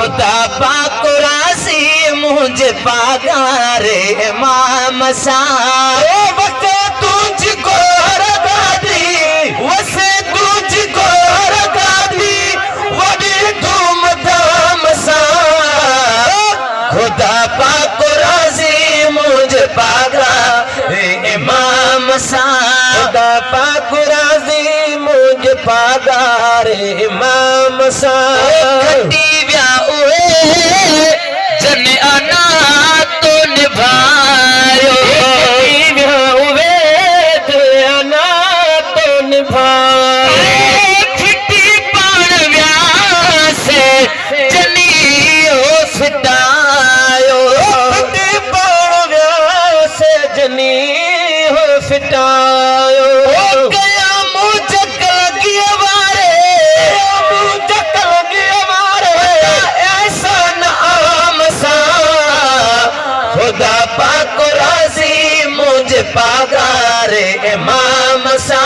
खुदा पाक राज़ी मुझे पागारे इमाम सा वसे तुझको रगादी वसे तुझको रगादी वडी धूमधाम सा खुदा पाक राज़ी मुझे पागारे इमाम सा खुदा पाक राज़ी मुझे पागारे इमाम सा जने आना तो निभायो आना तो निभायो खिटी पान व्यासे जनी हो फिटायो खिटी पान व्यासे जनी हो फिटायो गया मुझे लगी हमारे मुझे लगी हमारे ऐसा नाम सा खुदा पाक राज़ी मुझे पागारे इमाम सा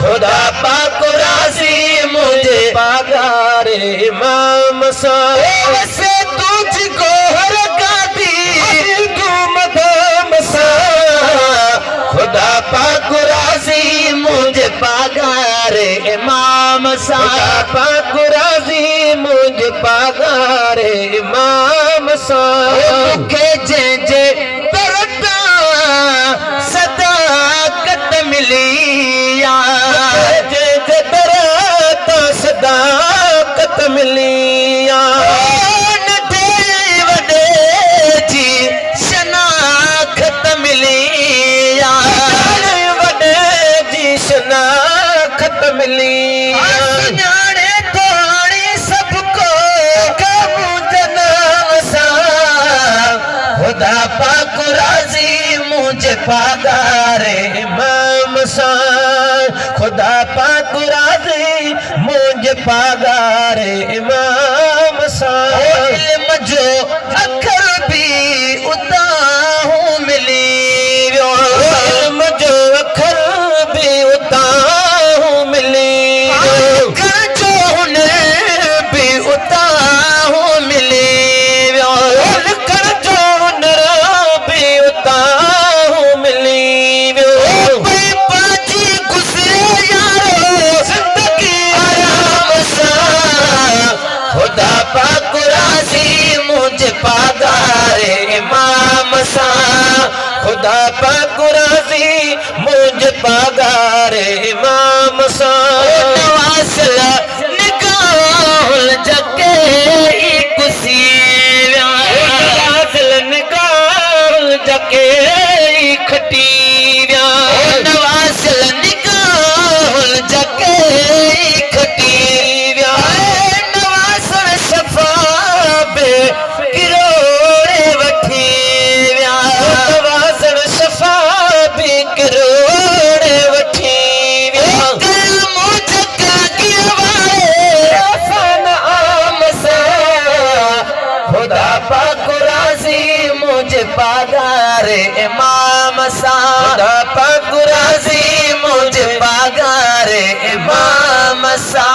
खुदा पाक राज़ी मुझे पागारे इमाम सा वैसे तुझको हर गादी धूमधाम सा खुदा पाक राज़ी मुझे पागारे इमाम सा पाक राज़ी मुझे पागारे इमाम सा के जे जे तरता सदाकत मिलिया जे जे तरता सदाकत मिलिया नढे वॾे जी शनाख्त मिलिया वॾे जी शनाख्त मिलिया सुञाणे थोड़ी सबको कबू जनाम सा खुदा पाक राज़ी मुझे पागारे इमाम सा खुदा पाक राज़ी मुझे पागारे इमाम सा इल्म जो अखर भी उताहू मिली इल्म जो अखर भी उताहू मिली कर जो हुनर भी उताहू मिली कर जो हुनर भी उताहू मिली पाजी गुज़रे यारो ज़िंदगी आराम सा खुदा पाक राज़ी मुझे पागारे इमाम सा खुदा पाक राज़ी मुझे पागारे इमाम सा नवाज़ल निगाहुल जके कुसी नवाज़ल निगाहुल जके खटी नवाज़ल निगाहुल जके खटी नवाज़ल सफ़ा बे किरोड़े वठी नवाज़ल सफ़ा बे किरोड़े वठी खुदा पाक राज़ी मुझे पागारे इमाम सा खुदा पाक राज़ी मुझे पागारे इमाम सा